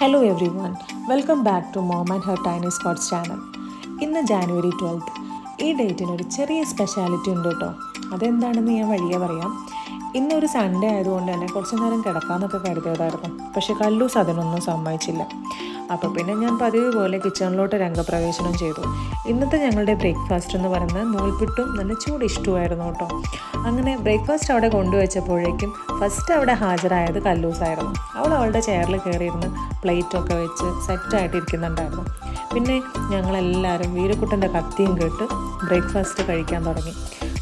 Hello everyone, welcome back to mom and her tiny spots channel. ഇന്ന് ജാനുവരി 12. ഈ ഡേറ്റിനൊരു ചെറിയ സ്പെഷ്യാലിറ്റി ഉണ്ട് കേട്ടോ. അതെന്താണെന്ന് ഞാൻ വഴിയെ പറയാം. ഇന്നൊരു സൺഡേ ആയതുകൊണ്ട് തന്നെ കുറച്ച് നേരം കിടക്കാമെന്നൊക്കെ കരുതിയതായിരുന്നു. പക്ഷേ കല്ലൂസ് അതിനൊന്നും സമ്മതിച്ചില്ല. അപ്പോൾ പിന്നെ ഞാൻ പതിവ് പോലെ കിച്ചണിലോട്ട് രംഗപ്രവേശനം ചെയ്തു. ഇന്നത്തെ ഞങ്ങളുടെ ബ്രേക്ക്ഫാസ്റ്റ് എന്ന് പറയുന്നത് നൂൽപുട്ടും നല്ല ചൂട് ഇഷ്ടമായിരുന്നു കേട്ടോ. അങ്ങനെ ബ്രേക്ക്ഫാസ്റ്റ് അവിടെ കൊണ്ടുവച്ചപ്പോഴേക്കും ഫസ്റ്റ് അവിടെ ഹാജരായത് കല്ലൂസായിരുന്നു. അവൾ അവളുടെ ചെയറിൽ കയറിയിരുന്ന് പ്ലേറ്റൊക്കെ വെച്ച് സെറ്റായിട്ടിരിക്കുന്നുണ്ടായിരുന്നു. പിന്നെ ഞങ്ങളെല്ലാവരും വീരക്കുട്ടൻ്റെ കത്തിയും കേട്ട് ബ്രേക്ക്ഫാസ്റ്റ് കഴിക്കാൻ തുടങ്ങി.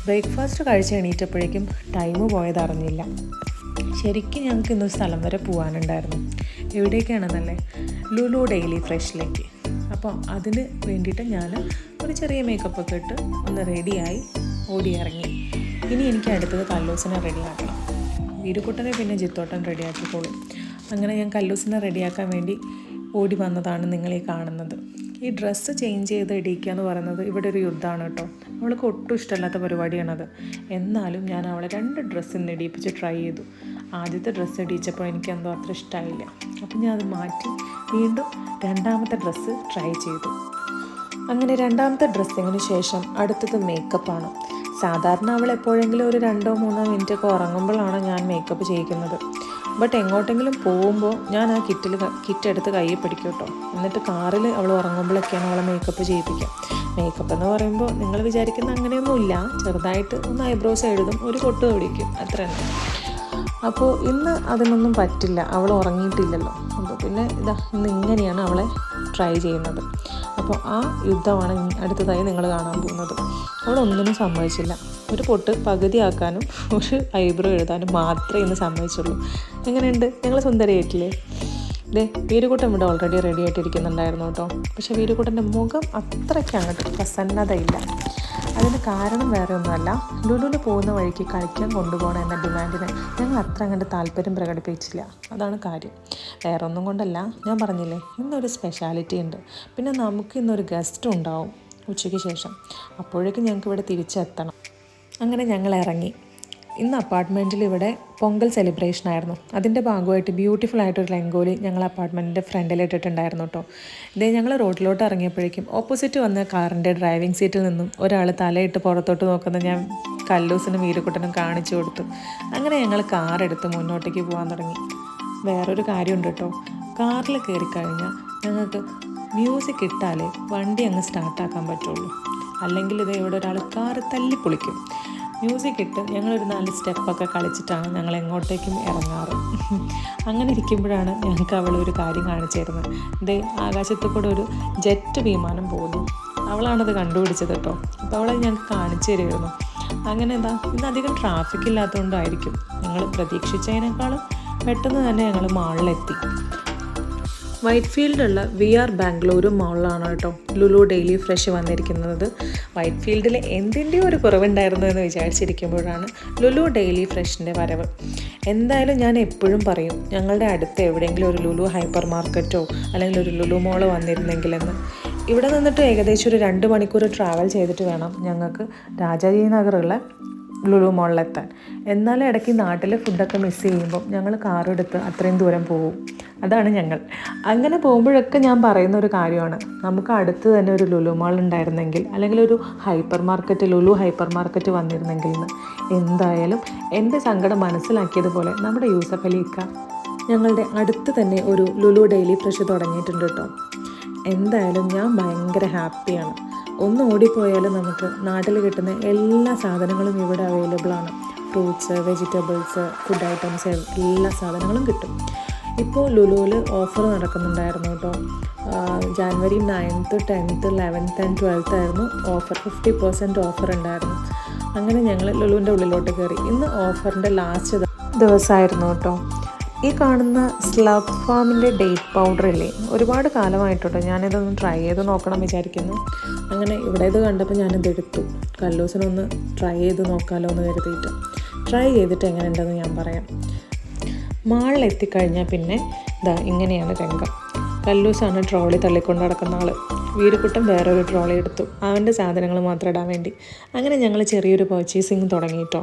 ബ്രേക്ക്ഫാസ്റ്റ് കഴിച്ച് എണീറ്റപ്പോഴേക്കും ടൈം പോയതറിഞ്ഞില്ല. ശരിക്കും ഞങ്ങൾക്ക് ഇന്നൊരു സ്ഥലം വരെ പോകാനുണ്ടായിരുന്നു. എവിടേക്കാണെന്നല്ലേ? ലുലു ഡെയിലി ഫ്രഷിലേക്ക്. അപ്പോൾ അതിന് വേണ്ടിയിട്ട് ഞാൻ ഒരു ചെറിയ മേക്കപ്പൊക്കെ ഇട്ട് ഒന്ന് റെഡിയായി ഓടിയിറങ്ങി. ഇനി എനിക്ക് അടുത്തത് കല്ലൂസിനെ റെഡിയാക്കണം. വീരുക്കുട്ടനെ പിന്നെ ജിത്തോട്ടൻ റെഡിയാക്കിക്കോളും. അങ്ങനെ ഞാൻ കല്ലൂസിനെ റെഡിയാക്കാൻ വേണ്ടി ഓടി വന്നതാണ് നിങ്ങളീ കാണുന്നത്. ഈ ഡ്രസ്സ് ചേഞ്ച് ചെയ്ത് ഇടിക്കുക എന്ന് പറയുന്നത് ഇവിടെ ഒരു യുദ്ധമാണ് കേട്ടോ. അവൾക്ക് ഒട്ടും ഇഷ്ടമല്ലാത്ത പരിപാടിയാണത്. എന്നാലും ഞാൻ അവളെ 2 ഡ്രസ്സ് ഇന്ന് ഇടിയിപ്പിച്ച് ട്രൈ ചെയ്തു. ആദ്യത്തെ ഡ്രസ്സ് ഇടിയിച്ചപ്പോൾ എനിക്കെന്തോ അത്ര ഇഷ്ടമായില്ല. അപ്പം ഞാൻ അത് മാറ്റി വീണ്ടും രണ്ടാമത്തെ ഡ്രസ്സ് ട്രൈ ചെയ്തു. അങ്ങനെ രണ്ടാമത്തെ ഡ്രസ്സിങ്ങിന് ശേഷം അടുത്തത് മേക്കപ്പാണ്. സാധാരണ അവൾ എപ്പോഴെങ്കിലും ഒരു 2-3 മിനിറ്റൊക്കെ ഉറങ്ങുമ്പോഴാണ് ഞാൻ മേക്കപ്പ് ചെയ്യിക്കുന്നത്. ബട്ട് എങ്ങോട്ടെങ്കിലും പോകുമ്പോൾ ഞാൻ ആ കിറ്റ് എടുത്ത് കയ്യിൽ പിടിക്കും കേട്ടോ. എന്നിട്ട് കാറിൽ അവൾ ഉറങ്ങുമ്പോഴൊക്കെയാണ് അവളെ മേക്കപ്പ് ചെയ്യിപ്പിക്കുക. മേക്കപ്പ് എന്ന് പറയുമ്പോൾ നിങ്ങൾ വിചാരിക്കുന്ന അങ്ങനെയൊന്നുമില്ല. ചെറുതായിട്ട് ഒന്ന് ഐബ്രോസ് എഴുതും, ഒരു പൊട്ട് പിടിക്കും, അത്ര തന്നെ. അപ്പോൾ ഇന്ന് അതിനൊന്നും പറ്റില്ല, അവൾ ഉറങ്ങിയിട്ടില്ലല്ലോ. അപ്പോൾ പിന്നെ ഇന്ന് ഇങ്ങനെയാണ് അവളെ ട്രൈ ചെയ്യുന്നത്. അപ്പോൾ ആ യുദ്ധമാണ് അടുത്തതായി നിങ്ങൾ കാണാൻ പോകുന്നത്. അവളൊന്നിനും സമ്മതിച്ചില്ല. ഒരു പൊട്ട് പകുതിയാക്കാനും ഒരു ഐബ്രോ എഴുതാനും മാത്രമേ ഇന്ന് സമ്മതിച്ചുള്ളൂ. എങ്ങനെയുണ്ട്? ഞങ്ങൾ സുന്ദരിയായിട്ടില്ലേ? വീരുക്കുട്ടൻ ഇവിടെ ഓൾറെഡി റെഡി ആയിട്ടിരിക്കുന്നുണ്ടായിരുന്നു കേട്ടോ. പക്ഷേ വീരുക്കുട്ടൻ്റെ മുഖം അത്രയ്ക്ക് അങ്ങോട്ട് പ്രസന്നതയില്ല. അതിന് കാരണം വേറെ ഒന്നുമല്ല, ലുലുവിന് പോകുന്ന വഴിക്ക് കളിക്കാൻ കൊണ്ടുപോകണം എന്ന ഡിമാൻഡിന് ഞങ്ങൾ അത്ര അങ്ങോട്ട് താല്പര്യം പ്രകടിപ്പിച്ചില്ല. അതാണ് കാര്യം. വേറെ ഒന്നും കൊണ്ടല്ല, ഞാൻ പറഞ്ഞില്ലേ ഇന്നൊരു സ്പെഷ്യാലിറ്റി ഉണ്ട്. പിന്നെ നമുക്ക് ഇന്നൊരു ഗസ്റ്റും ഉണ്ടാവും ഉച്ചയ്ക്ക് ശേഷം. അപ്പോഴേക്കും ഞങ്ങൾക്ക് ഇവിടെ തിരിച്ചെത്തണം. അങ്ങനെ ഞങ്ങൾ ഇറങ്ങി. ഇന്ന് അപ്പാർട്ട്മെൻറ്റിൽ ഇവിടെ പൊങ്കൽ സെലിബ്രേഷൻ ആയിരുന്നു. അതിൻ്റെ ഭാഗമായിട്ട് ബ്യൂട്ടിഫുൾ ആയിട്ടൊരു രംഗോലി ഞങ്ങൾ അപ്പാർട്ട്മെൻറ്റിൻ്റെ ഫ്രണ്ടിലിട്ടിട്ടുണ്ടായിരുന്നു കേട്ടോ. ഞങ്ങൾ റോഡിലോട്ട് ഇറങ്ങിയപ്പോഴേക്കും ഓപ്പോസിറ്റ് വന്ന കാറിൻ്റെ ഡ്രൈവിംഗ് സീറ്റിൽ നിന്നും ഒരാൾ തലയിട്ട് പുറത്തോട്ട് നോക്കുന്നത് ഞാൻ കല്ലൂസിനും വീരുക്കുട്ടനും കാണിച്ചു കൊടുത്തു. അങ്ങനെ ഞങ്ങൾ കാറെടുത്ത് മുന്നോട്ടേക്ക് പോകാൻ തുടങ്ങി. വേറൊരു കാര്യമുണ്ട് കേട്ടോ, കാറിൽ കയറിക്കഴിഞ്ഞാൽ ഞങ്ങൾക്ക് മ്യൂസിക് ഇട്ടാലേ വണ്ടി അങ്ങ് സ്റ്റാർട്ടാക്കാൻ പറ്റുള്ളൂ. അല്ലെങ്കിൽ ഇവിടെ ഒരാൾ കാറ് തല്ലിപ്പൊളിക്കും. മ്യൂസിക് ഇട്ട് ഞങ്ങളൊരു 4 സ്റ്റെപ്പൊക്കെ കളിച്ചിട്ടാണ് ഞങ്ങൾ എങ്ങോട്ടേക്കും ഇറങ്ങാറ്. അങ്ങനെ ഇരിക്കുമ്പോഴാണ് ഞങ്ങൾക്ക് അവളൊരു കാര്യം കാണിച്ചു തരുന്നത്. ആകാശത്ത് കൂടെ ഒരു ജെറ്റ് വിമാനം പോകുന്നു. അവളാണത് കണ്ടുപിടിച്ചത് കേട്ടോ. അപ്പോൾ അവളത് ഞങ്ങൾക്ക് കാണിച്ചു തരുമായിരുന്നു. അങ്ങനെ ഇന്നധികം ട്രാഫിക് ഇല്ലാത്തതുകൊണ്ടായിരിക്കും ഞങ്ങൾ പ്രതീക്ഷിച്ചതിനേക്കാളും പെട്ടെന്ന് തന്നെ ഞങ്ങൾ മാളിലെത്തി. വൈറ്റ് ഫീൽഡുള്ള VR ബാംഗ്ലൂരു മാളിലാണ് കേട്ടോ ലുലു ഡെയിലി ഫ്രഷ് വന്നിരിക്കുന്നത്. വൈറ്റ് ഫീൽഡിൽ എന്തിൻ്റെയും ഒരു കുറവുണ്ടായിരുന്നു എന്ന് വിചാരിച്ചിരിക്കുമ്പോഴാണ് ലുലു ഡെയിലി ഫ്രഷിൻ്റെ വരവ്. എന്തായാലും ഞാൻ എപ്പോഴും പറയും, ഞങ്ങളുടെ അടുത്ത് എവിടെയെങ്കിലും ഒരു ലുലു ഹൈപ്പർ മാർക്കറ്റോ അല്ലെങ്കിൽ ഒരു ലുലു മോളോ വന്നിരുന്നെങ്കിലെന്ന്. ഇവിടെ നിന്നിട്ട് ഏകദേശം ഒരു 2 മണിക്കൂർ ട്രാവൽ ചെയ്തിട്ട് വേണം ഞങ്ങൾക്ക് രാജാജി നഗറുള്ള ലുലു മോളിലെത്താൻ. എന്നാലും ഇടയ്ക്ക് നാട്ടിലെ ഫുഡൊക്കെ മിസ് ചെയ്യുമ്പോൾ ഞങ്ങൾ കാറെടുത്ത് അത്രയും ദൂരം പോകും. അതാണ് ഞങ്ങൾ. അങ്ങനെ പോകുമ്പോഴൊക്കെ ഞാൻ പറയുന്ന ഒരു കാര്യമാണ്, നമുക്ക് അടുത്ത് തന്നെ ഒരു ലുലു മാൾ ഉണ്ടായിരുന്നെങ്കിൽ അല്ലെങ്കിൽ ഒരു hyper market Lulu hyper market വന്നിരുന്നെങ്കിൽ എന്ന്. എന്തായാലും എൻ്റെ സങ്കടം മനസ്സിലാക്കിയതുപോലെ നമ്മുടെ യൂസഫ് അലിക്ക ഞങ്ങളുടെ അടുത്ത് തന്നെ ഒരു ലുലു ഡെയിലി ഫ്രഷ് തുടങ്ങിയിട്ടുണ്ട് കേട്ടോ. എന്തായാലും ഞാൻ ഭയങ്കര ഹാപ്പിയാണ്. ഒന്ന് ഓടിപ്പോയാലും നമുക്ക് നാട്ടിൽ കിട്ടുന്ന എല്ലാ സാധനങ്ങളും ഇവിടെ അവൈലബിളാണ്. ഫ്രൂട്ട്സ്, വെജിറ്റബിൾസ്, ഫുഡ് ഐറ്റംസ് എല്ലാ സാധനങ്ങളും കിട്ടും. ഇപ്പോൾ ലുലുവിൽ ഓഫർ നടക്കുന്നുണ്ടായിരുന്നു കേട്ടോ. January 9th, 10th, 11th and 12th ആയിരുന്നു ഓഫർ. 50% ഓഫർ ഉണ്ടായിരുന്നു. അങ്ങനെ ഞങ്ങൾ ലുലുവിൻ്റെ ഉള്ളിലോട്ട് കയറി. ഇന്ന് ഓഫറിൻ്റെ ലാസ്റ്റ് ദിവസമായിരുന്നു കേട്ടോ. ഈ കാണുന്ന സ്ലബ് ഫാമിൻ്റെ ഡേറ്റ് പൗഡർ ഇല്ലേ, ഒരുപാട് കാലമായിട്ടോ ഞാനിതൊന്ന് ട്രൈ ചെയ്ത് നോക്കണം വിചാരിക്കുന്നു. അങ്ങനെ ഇവിടെ ഇത് കണ്ടപ്പോൾ ഞാനിത് എടുത്തു. കല്ലൂസിനൊന്ന് ട്രൈ ചെയ്ത് നോക്കാമല്ലോ എന്ന് കരുതിയിട്ട്. ട്രൈ ചെയ്തിട്ട് എങ്ങനെയുണ്ടെന്ന് ഞാൻ പറയാം. മാളിലെത്തിക്കഴിഞ്ഞാൽ പിന്നെ ഇങ്ങനെയാണ് രംഗം. കല്ലൂസാണ് ട്രോളി തള്ളിക്കൊണ്ട് നടക്കുന്ന ആൾ. വീരുക്കുട്ടൻ വേറൊരു ട്രോളി എടുത്തു, അവൻ്റെ സാധനങ്ങൾ മാത്രം ഇടാൻ വേണ്ടി. അങ്ങനെ ഞങ്ങൾ ചെറിയൊരു പർച്ചേസിങ് തുടങ്ങി കേട്ടോ.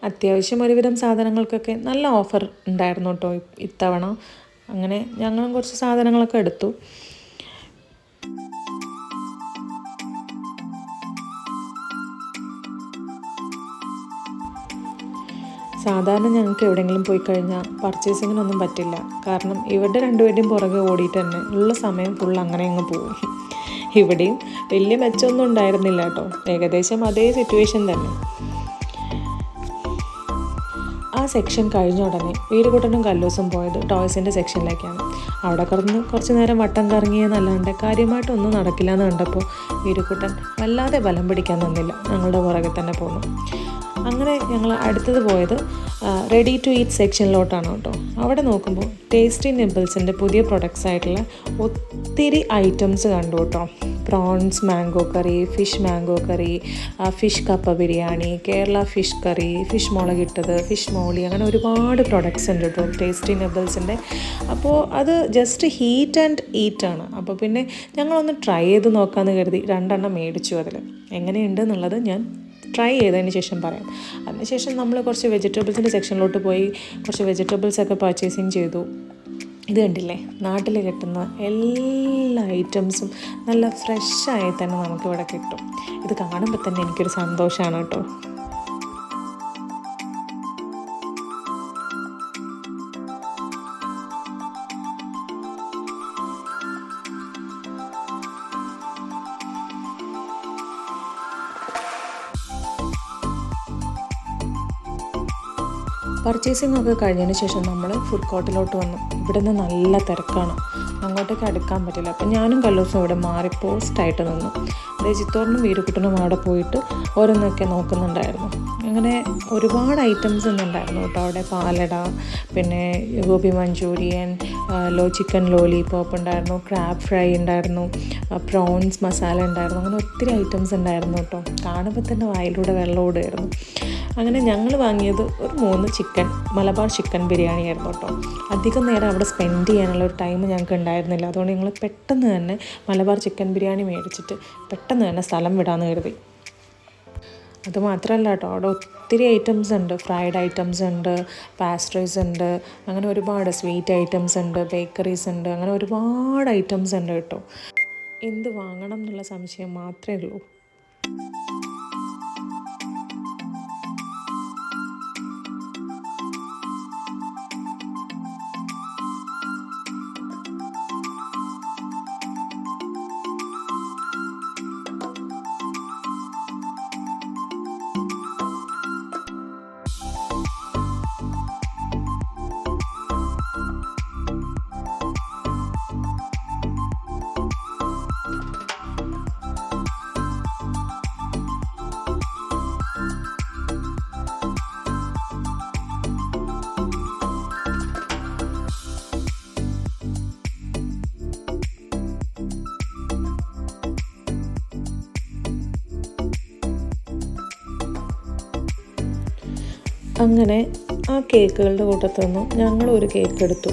അത്യാവശ്യം ഒരുവിധം സാധനങ്ങൾക്കൊക്കെ നല്ല ഓഫർ ഉണ്ടായിരുന്നു കേട്ടോ ഇത്തവണ. അങ്ങനെ ഞങ്ങളും കുറച്ച് സാധനങ്ങളൊക്കെ എടുത്തു. സാധാരണ ഞങ്ങൾക്ക് എവിടെയെങ്കിലും പോയി കഴിഞ്ഞാൽ പർച്ചേസിങ്ങിനൊന്നും പറ്റില്ല. കാരണം ഇവരുടെ രണ്ടുപേരുടെയും പുറകെ ഓടിയിട്ട് തന്നെ ഉള്ള സമയം ഫുൾ അങ്ങനെ അങ്ങ് പോകും. ഇവിടെയും വലിയ മെച്ചമൊന്നും ഉണ്ടായിരുന്നില്ല കേട്ടോ, ഏകദേശം അതേ സിറ്റുവേഷൻ തന്നെ. ആ സെക്ഷൻ കഴിഞ്ഞ ഉടനെ വീരുകുട്ടനും കല്ലൂസും പോയത് ടോയ്സിൻ്റെ സെക്ഷനിലേക്കാണ്. അവിടെ കുറച്ച് നേരം വട്ടം കറങ്ങിയെന്നല്ലാണ്ട് കാര്യമായിട്ടൊന്നും നടക്കില്ല എന്ന് കണ്ടപ്പോൾ വീരുകുട്ടൻ വല്ലാതെ ബലം പിടിക്കാൻ നിന്നില്ല, ഞങ്ങളുടെ പുറകെ തന്നെ പോന്നു. അങ്ങനെ ഞങ്ങൾ അടുത്തത് പോയത് റെഡി ടു ഈറ്റ് സെക്ഷനിലോട്ടാണ് കേട്ടോ. അവിടെ നോക്കുമ്പോൾ ടേസ്റ്റി നിബിൾസിൻ്റെ പുതിയ പ്രൊഡക്ട്സ് ആയിട്ടുള്ള ഒത്തിരി ഐറ്റംസ് കണ്ടു കേട്ടോ. Prawns mango curry, fish mango curry, fish കപ്പ biryani, Kerala fish curry, fish മുളകിട്ടത്, ഫിഷ് മോളി, അങ്ങനെ ഒരുപാട് പ്രൊഡക്ട്സ് ഉണ്ട് കേട്ടോ ടേസ്റ്റി നിബിൾസിൻ്റെ. അപ്പോൾ അത് ജസ്റ്റ് ഹീറ്റ് ആൻഡ് ഈറ്റാണ്. അപ്പോൾ പിന്നെ ഞങ്ങളൊന്ന് ട്രൈ ചെയ്ത് നോക്കാമെന്ന് കരുതി 2 എണ്ണം മേടിച്ചു. അതിൽ എങ്ങനെയുണ്ട് എന്നുള്ളത് ഞാൻ ട്രൈ ചെയ്തതിന് ശേഷം പറയാം. അതിനുശേഷം നമ്മൾ കുറച്ച് വെജിറ്റബിൾസിൻ്റെ സെക്ഷനിലോട്ട് പോയി കുറച്ച് വെജിറ്റബിൾസൊക്കെ പർച്ചേസിങ് ചെയ്തു. ഇത് കണ്ടില്ലേ, നാട്ടിൽ കിട്ടുന്ന എല്ലാ ഐറ്റംസും നല്ല ഫ്രഷായി തന്നെ നമുക്കിവിടെ കിട്ടും. ഇത് കാണുമ്പോൾ തന്നെ എനിക്കൊരു സന്തോഷമാണ് കേട്ടോ. പർച്ചേസിംഗ് ഒക്കെ കഴിഞ്ഞതിന് ശേഷം നമ്മൾ ഫുഡ് കോർട്ടിലോട്ട് വന്നു. ഇവിടെ നിന്ന് നല്ല തിരക്കാണ്, അങ്ങോട്ടേക്ക് അടുക്കാൻ പറ്റില്ല. അപ്പം ഞാനും കല്ലൂസും ഇവിടെ മാറി പോസ്റ്റായിട്ട് നിന്നു. ചിത്തോറിനും വീരുകുട്ടനും അവിടെ പോയിട്ട് ഓരോന്നൊക്കെ നോക്കുന്നുണ്ടായിരുന്നു. അങ്ങനെ ഒരുപാട് ഐറ്റംസ് ഒന്നുണ്ടായിരുന്നു കേട്ടോ അവിടെ. പാലട, പിന്നെ ഗോബി മഞ്ചൂരിയൻ, ചിക്കൻ ലോലിപോപ്പ് ഉണ്ടായിരുന്നു, ക്രാബ് ഫ്രൈ ഉണ്ടായിരുന്നു, പ്രോൺസ് മസാല ഉണ്ടായിരുന്നു. അങ്ങനെ ഒത്തിരി ഐറ്റംസ് ഉണ്ടായിരുന്നു കേട്ടോ. കാണുമ്പോൾ തന്നെ വായിലൂടെ വെള്ളം ഓടുമായിരുന്നു. അങ്ങനെ ഞങ്ങൾ വാങ്ങിയത് ഒരു 3 മലബാർ ചിക്കൻ ബിരിയാണി ആയിരുന്നു കേട്ടോ. അധികം നേരം അവിടെ സ്പെൻഡ് ചെയ്യാനുള്ള ഒരു ടൈം ഞങ്ങൾക്ക് ഉണ്ടായിരുന്നില്ല. അതുകൊണ്ട് ഞങ്ങൾ പെട്ടെന്ന് തന്നെ മലബാർ ചിക്കൻ ബിരിയാണി മേടിച്ചിട്ട് പെട്ടെന്ന് തന്നെ സ്ഥലം വിടാമെന്ന് കരുതി. അതുമാത്രമല്ല കേട്ടോ, അവിടെ ഒത്തിരി ഐറ്റംസ് ഉണ്ട്. ഫ്രൈഡ് ഐറ്റംസ് ഉണ്ട്, പാസ്ട്രീസ് ഉണ്ട്, അങ്ങനെ ഒരുപാട് സ്വീറ്റ് ഐറ്റംസ് ഉണ്ട്, ബേക്കറീസ് ഉണ്ട്, അങ്ങനെ ഒരുപാട് ഐറ്റംസ് ഉണ്ട് കേട്ടോ. എന്ത് വാങ്ങണം എന്നുള്ള സംശയം മാത്രമേ ഉള്ളൂ. അങ്ങനെ ആ കേക്കുകളുടെ കൂട്ടത്തിൽ നിന്നും ഞങ്ങളൊരു കേക്ക് എടുത്തു.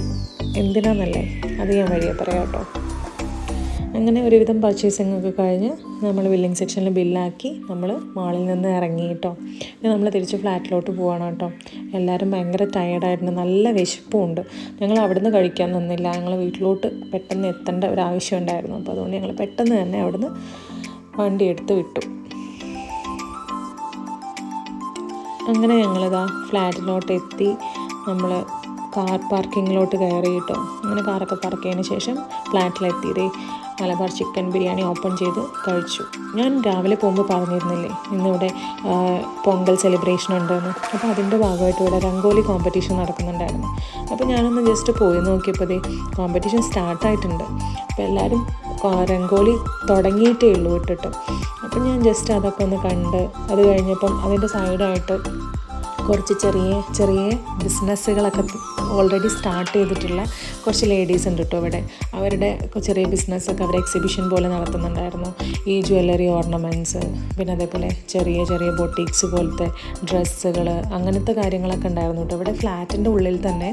എന്തിനാണെന്നല്ലേ, അത് ഞാൻ വഴിയെ പറയാം കേട്ടോ. അങ്ങനെ ഒരുവിധം പർച്ചേസിംഗ് ഒക്കെ കഴിഞ്ഞ് നമ്മൾ ബില്ലിംഗ് സെക്ഷനിൽ ബില്ലാക്കി നമ്മൾ മാളിൽ നിന്ന് ഇറങ്ങി കേട്ടോ. പിന്നെ നമ്മൾ തിരിച്ച് ഫ്ലാറ്റിലോട്ട് പോവാണ് കേട്ടോ. എല്ലാവരും ഭയങ്കര ടയേർഡായിരുന്നു, നല്ല വിശപ്പുമുണ്ട്. ഞങ്ങൾ അവിടെ നിന്ന് കഴിക്കാൻ നിന്നില്ല, ഞങ്ങൾ വീട്ടിലോട്ട് പെട്ടെന്ന് എത്തേണ്ട ഒരു ആവശ്യം ഉണ്ടായിരുന്നു. അപ്പോൾ അതുകൊണ്ട് ഞങ്ങൾ പെട്ടെന്ന് തന്നെ അവിടെ നിന്ന് വണ്ടി എടുത്ത് വിട്ടു. അങ്ങനെ ഞങ്ങളിതാ ഫ്ലാറ്റിലോട്ട് എത്തി. നമ്മൾ കാർ പാർക്കിങ്ങിലോട്ട് കയറി കേട്ടോ. അങ്ങനെ കാറൊക്കെ പാർക്ക് ചെയ്തതിന് ശേഷം ഫ്ലാറ്റിലെത്തിയതേ മലബാർ ചിക്കൻ ബിരിയാണി ഓപ്പൺ ചെയ്ത് കഴിച്ചു. ഞാൻ രാവിലെ പോകുമ്പോൾ പറഞ്ഞിരുന്നില്ലേ ഇന്നിവിടെ പൊങ്കൽ സെലിബ്രേഷൻ ഉണ്ടെന്ന്. അപ്പോൾ അതിൻ്റെ ഭാഗമായിട്ട് ഇവിടെ രംഗോലി കോമ്പറ്റീഷൻ നടക്കുന്നുണ്ടായിരുന്നു. അപ്പോൾ ഞാനൊന്ന് ജസ്റ്റ് പോയി നോക്കിയപ്പോൾ കോമ്പറ്റീഷൻ സ്റ്റാർട്ടായിട്ടുണ്ട്. അപ്പോൾ എല്ലാവരും രംഗോലി തുടങ്ങിയിട്ടേ ഉള്ളൂ ഇട്ടിട്ട്. അപ്പം ഞാൻ ജസ്റ്റ് അതൊക്കെ ഒന്ന് കണ്ട്, അത് കഴിഞ്ഞപ്പം അതിൻ്റെ സൈഡായിട്ട് കുറച്ച് ചെറിയ ചെറിയ ബിസിനസ്സുകളൊക്കെ ഓൾറെഡി സ്റ്റാർട്ട് ചെയ്തിട്ടുള്ള കുറച്ച് ലേഡീസ് ഉണ്ട് കേട്ടോ ഇവിടെ. അവരുടെ ചെറിയ ബിസിനസ്സൊക്കെ അവർ എക്സിബിഷൻ പോലെ നടത്തുന്നുണ്ടായിരുന്നു. ഈ ജ്വല്ലറി ഓർണമെൻറ്റ്സ്, പിന്നെ അതേപോലെ ചെറിയ ചെറിയ ബൊട്ടീക്സ് പോലത്തെ ഡ്രസ്സുകൾ, അങ്ങനത്തെ കാര്യങ്ങളൊക്കെ ഉണ്ടായിരുന്നു കേട്ടോ. ഇവിടെ ഫ്ലാറ്റിൻ്റെ ഉള്ളിൽ തന്നെ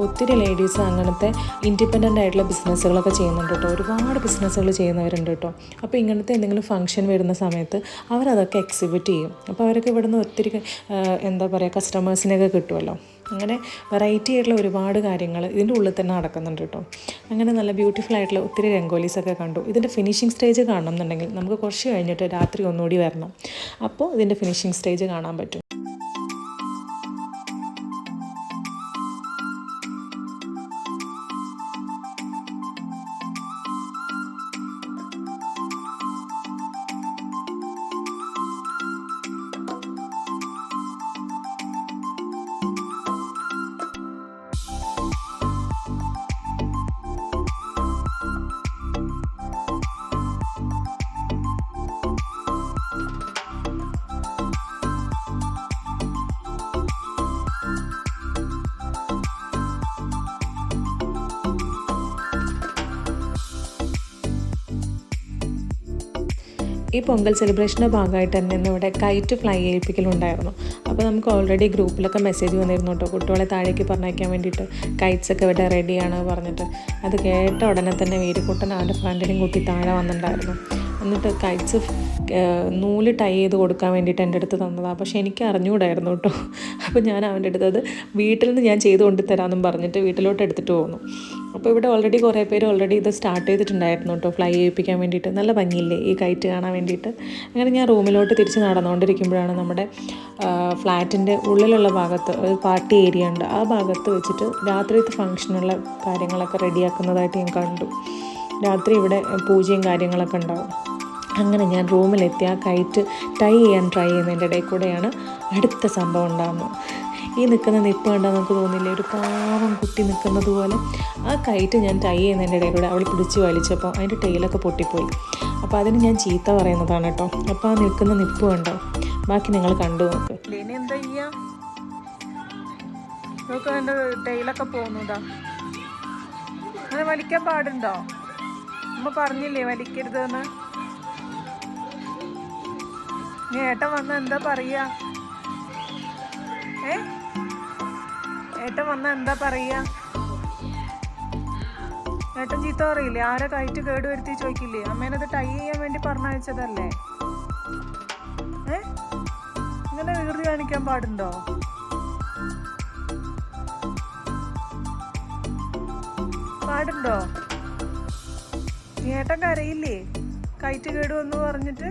ഒത്തിരി ലേഡീസ് അങ്ങനത്തെ ഇൻഡിപെൻഡൻ്റ് ആയിട്ടുള്ള ബിസിനസ്സുകളൊക്കെ ചെയ്യുന്നുണ്ട് കേട്ടോ. ഒരുപാട് ബിസിനസ്സുകൾ ചെയ്യുന്നവരുണ്ട് കേട്ടോ. അപ്പോൾ ഇങ്ങനത്തെ എന്തെങ്കിലും ഫംഗ്ഷൻ വരുന്ന സമയത്ത് അവരതൊക്കെ എക്സിബിറ്റ് ചെയ്യും. അപ്പോൾ അവർക്ക് ഇവിടുന്ന് ഒത്തിരി എന്താ പറയുക, കസ്റ്റമേഴ്സിനൊക്കെ കിട്ടുമല്ലോ. അങ്ങനെ വെറൈറ്റി ആയിട്ടുള്ള ഒരുപാട് കാര്യങ്ങൾ ഇതിൻ്റെ ഉള്ളിൽ തന്നെ നടക്കുന്നുണ്ട് കേട്ടോ. അങ്ങനെ നല്ല ബ്യൂട്ടിഫുൾ ആയിട്ടുള്ള ഒത്തിരി രംഗോലീസൊക്കെ കണ്ടു. ഇതിൻ്റെ ഫിനിഷിംഗ് സ്റ്റേജ് കാണണം എന്നുണ്ടെങ്കിൽ നമുക്ക് കുറച്ച് കഴിഞ്ഞിട്ട് രാത്രി ഒന്നുകൂടി വരണം. അപ്പോൾ ഇതിൻ്റെ ഫിനിഷിംഗ് സ്റ്റേജ് കാണാൻ പറ്റും. ഈ പൊങ്കൽ സെലിബ്രേഷൻ്റെ ഭാഗമായിട്ട് തന്നെ ഇന്നിവിടെ കൈറ്റ് ഫ്ലൈ ചെയ്യിപ്പിക്കലുണ്ടായിരുന്നു. അപ്പോൾ നമുക്ക് ഓൾറെഡി ഗ്രൂപ്പിലൊക്കെ മെസ്സേജ് വന്നിരുന്നു കേട്ടോ, കുട്ടികളെ താഴേക്ക് പറഞ്ഞയക്കാൻ വേണ്ടിയിട്ട് കൈറ്റ്സൊക്കെ ഇവിടെ റെഡിയാണ് പറഞ്ഞിട്ട്. അത് കേട്ട ഉടനെ തന്നെ വീരക്കുട്ടൻ അവൻ്റെ ഫ്രണ്ടിനെയും കൂട്ടി താഴെ വന്നിട്ടുണ്ടായിരുന്നു. എന്നിട്ട് കൈറ്റ്സ് നൂല് ടൈ ചെയ്ത് കൊടുക്കാൻ വേണ്ടിയിട്ട് എൻ്റെ അടുത്ത് തന്നതാണ്. പക്ഷേ എനിക്ക് അറിഞ്ഞുകൂടായിരുന്നു കേട്ടോ. അപ്പോൾ ഞാൻ അവൻ്റെ അടുത്ത് അത് വീട്ടിൽ നിന്ന് ഞാൻ ചെയ്ത് കൊണ്ടുതരാമെന്നും പറഞ്ഞിട്ട് വീട്ടിലോട്ട് എടുത്തിട്ട് പോകുന്നു. അപ്പോൾ ഇവിടെ ഓൾറെഡി കുറേ പേര് ഇത് സ്റ്റാർട്ട് ചെയ്തിട്ടുണ്ടായിരുന്നു കേട്ടോ, ഫ്ലൈ ചെയ്യിപ്പിക്കാൻ വേണ്ടിയിട്ട്. നല്ല ഭംഗിയില്ലേ ഈ കൈറ്റ് കാണാൻ വേണ്ടിയിട്ട്. അങ്ങനെ ഞാൻ റൂമിലോട്ട് തിരിച്ച് നടന്നുകൊണ്ടിരിക്കുമ്പോഴാണ് നമ്മുടെ ഫ്ലാറ്റിൻ്റെ ഉള്ളിലുള്ള ഭാഗത്ത് ഒരു പാർട്ടി ഏരിയ ഉണ്ട്, ആ ഭാഗത്ത് വെച്ചിട്ട് രാത്രിത്തെ ഫംഗ്ഷനുള്ള കാര്യങ്ങളൊക്കെ റെഡിയാക്കുന്നതായിട്ട് ഞാൻ കണ്ടു. രാത്രി ഇവിടെ പൂജയും കാര്യങ്ങളൊക്കെ ഉണ്ടാവും. അങ്ങനെ ഞാൻ റൂമിലെത്തി ആ കൈറ്റ് ടൈ ചെയ്യാൻ ട്രൈ ചെയ്യുന്നതിൻ്റെ ഇടയിൽ കൂടെയാണ് അടുത്ത സംഭവം ഉണ്ടാകുന്നത്. ഈ നിൽക്കുന്ന നിപ്പ് കണ്ടാൽ നമുക്ക് തോന്നില്ലേ, ഒരു പാവം കുട്ടി നിൽക്കുന്നത് പോലെ. ആ കൈറ്റ് ഞാൻ ടൈ ചെയ്യുന്നതിൻ്റെ ഇടയിലൂടെ അവൾ പിടിച്ച് വലിച്ചപ്പോൾ അതിൻ്റെ ടെയിലൊക്കെ പൊട്ടിപ്പോയി. അപ്പോൾ അതിന് ഞാൻ ചീത്ത പറയുന്നതാണ് കേട്ടോ. അപ്പോൾ ആ നിൽക്കുന്ന നിപ്പ് കണ്ടോ, ബാക്കി നിങ്ങൾ കണ്ടു നോക്ക്. എന്താ ചെയ്യാ, നോക്ക് എൻ്റെ ടെയിലൊക്കെ പോകുന്നതാ. അങ്ങനെ വലിക്കാൻ പാടുണ്ടോ? അമ്മ പറഞ്ഞില്ലേ വലിക്കരുതെന്ന്. നീ ഏട്ടൻ വന്ന എന്താ പറയാ? ഏട്ടൻ വന്ന എന്താ പറയാ? ഏട്ടൻ ചീത്ത പറയില്ലേ? ആരെ കയറ്റ് കേട് വരുത്തി ചോദിക്കില്ലേ? അമ്മേനത് ടൈ ചെയ്യാൻ വേണ്ടി പറഞ്ഞയച്ചതല്ലേ? ഇങ്ങനെ വികൃതി കാണിക്കാൻ പാടുണ്ടോ? പാടുണ്ടോ? ഏട്ടൻ കരയില്ലേ കയറ്റ് കേടുവെന്ന് പറഞ്ഞിട്ട്?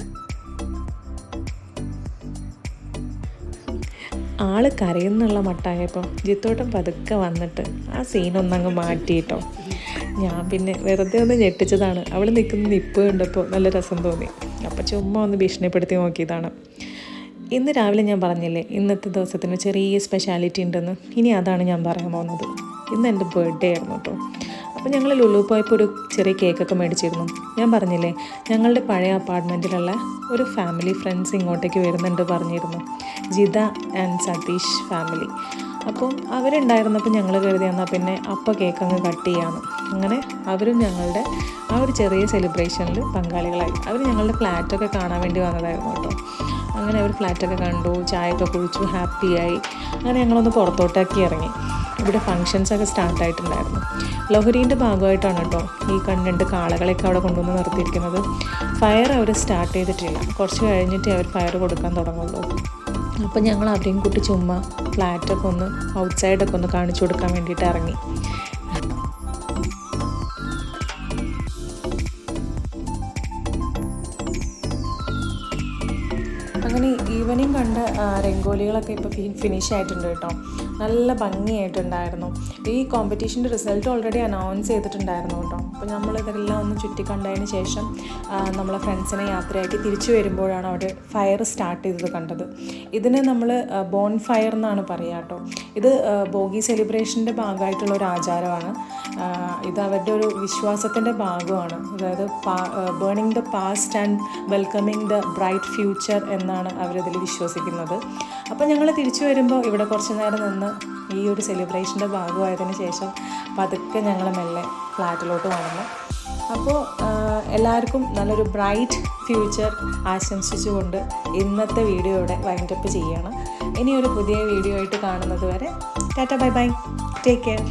ആള് കരയുന്നുള്ള മട്ടായപ്പോൾ ജിത്തോട്ടം പതുക്കെ വന്നിട്ട് ആ സീനൊന്നങ്ങ് മാറ്റിയിട്ടോ. ഞാൻ പിന്നെ വെറുതെ ഒന്ന് ഞെട്ടിച്ചതാണ്. അവൾ നിൽക്കുന്ന നിപ്പ് കണ്ടപ്പോൾ നല്ല രസം തോന്നി. അപ്പോൾ ചുമ്മാ ഒന്ന് ഭീഷണിപ്പെടുത്തി നോക്കിയതാണ്. ഇന്ന് രാവിലെ ഞാൻ പറഞ്ഞില്ലേ ഇന്നത്തെ ദിവസത്തിന് ചെറിയ സ്പെഷ്യാലിറ്റി ഉണ്ടെന്ന്. ഇനി അതാണ് ഞാൻ പറയാൻ പോകുന്നത്. ഇന്ന് എൻ്റെ ബർത്ത്ഡേ ആയിരുന്നു കേട്ടോ. അപ്പോൾ ഞങ്ങൾ ലുലു പോയപ്പോൾ ഒരു ചെറിയ കേക്കൊക്കെ മേടിച്ചിരുന്നു. ഞാൻ പറഞ്ഞില്ലേ ഞങ്ങളുടെ പഴയ അപ്പാർട്ട്മെൻറ്റിലുള്ള ഒരു ഫാമിലി ഫ്രണ്ട്സ് ഇങ്ങോട്ടേക്ക് വരുന്നുണ്ട് പറഞ്ഞിരുന്നു, ജിത ആൻഡ് സതീഷ് ഫാമിലി. അപ്പം അവരുണ്ടായിരുന്നപ്പോൾ ഞങ്ങൾ കരുതി എന്നാൽ പിന്നെ അപ്പം കേക്ക് അങ്ങ് കട്ട് ചെയ്യാമെന്ന്. അങ്ങനെ അവരും ഞങ്ങളുടെ ആ ഒരു ചെറിയ സെലിബ്രേഷനിൽ പങ്കാളികളായി. അവർ ഞങ്ങളുടെ ഫ്ലാറ്റൊക്കെ കാണാൻ വേണ്ടി വന്നതായിരുന്നു കേട്ടോ. അങ്ങനെ അവർ ഫ്ലാറ്റൊക്കെ കണ്ടു, ചായയൊക്കെ കുടിച്ചു, ഹാപ്പിയായി. അങ്ങനെ ഞങ്ങളൊന്ന് പുറത്തോട്ടാക്കി ഇറങ്ങി. ഇവിടെ ഫങ്ഷൻസൊക്കെ സ്റ്റാർട്ടായിട്ടുണ്ടായിരുന്നു. ലഹരീൻ്റെ ഭാഗമായിട്ടാണ് കേട്ടോ ഈ രണ്ട് കാളകളെയൊക്കെ അവിടെ കൊണ്ടുവന്ന് നിർത്തിയിരിക്കുന്നത്. ഫയർ അവർ സ്റ്റാർട്ട് ചെയ്തിട്ടില്ല, കുറച്ച് കഴിഞ്ഞിട്ടേ അവർ ഫയർ കൊടുക്കാൻ തുടങ്ങുള്ളൂ. അപ്പം ഞങ്ങൾ അവരെയും കൂട്ടി ചുമ്മാ ഫ്ലാറ്റൊക്കെ ഒന്ന് ഔട്ട്സൈഡൊക്കെ ഒന്ന് കാണിച്ചു കൊടുക്കാൻ വേണ്ടിയിട്ട് ഇറങ്ങി. അങ്ങനെ ഈവനിങ് കണ്ട രംഗോലികളൊക്കെ ഇപ്പോൾ ഫിനിഷ് ആയിട്ടുണ്ട് കേട്ടോ. നല്ല ഭംഗിയായിട്ടുണ്ടായിരുന്നു. ഈ കോമ്പറ്റീഷൻ്റെ റിസൾട്ട് ഓൾറെഡി അനൗൺസ് ചെയ്തിട്ടുണ്ടായിരുന്നു കേട്ടോ. അപ്പോൾ നമ്മളിതെല്ലാം ഒന്ന് ചുറ്റിക്കണ്ടതിന് ശേഷം നമ്മളെ ഫ്രണ്ട്സിനെ യാത്രയാക്കി തിരിച്ചു വരുമ്പോഴാണ് അവിടെ ഫയർ സ്റ്റാർട്ട് ചെയ്തത് കണ്ടത്. ഇതിന് നമ്മൾ ബോൺ ഫയർ എന്നാണ് പറയുക കേട്ടോ. ഇത് ബോഗി സെലിബ്രേഷൻ്റെ ഭാഗമായിട്ടുള്ള ഒരു ആചാരമാണ്. ഇത് അവരുടെ ഒരു വിശ്വാസത്തിൻ്റെ ഭാഗമാണ്. അതായത് burning the past and welcoming the bright future എന്നാണ് അവരിതിൽ വിശ്വസിക്കുന്നത്. അപ്പോൾ ഞങ്ങൾ തിരിച്ചു വരുമ്പോൾ ഇവിടെ കുറച്ച് നേരം നിന്ന് ഈ ഒരു സെലിബ്രേഷൻ്റെ ഭാഗമായതിനു ശേഷം പതുക്കെ ഞങ്ങൾ മെല്ലെ ഫ്ലാറ്റിലോട്ട് വന്നു. അപ്പോൾ എല്ലാവർക്കും നല്ലൊരു ബ്രൈറ്റ് ഫ്യൂച്ചർ ആശംസിച്ചുകൊണ്ട് ഇന്നത്തെ വീഡിയോ ഇവിടെ വൈൻഡപ്പ് ചെയ്യുകയാണ്. ഇനിയൊരു പുതിയ വീഡിയോ ആയിട്ട് കാണുന്നത് വരെ Tata bye bye, take care.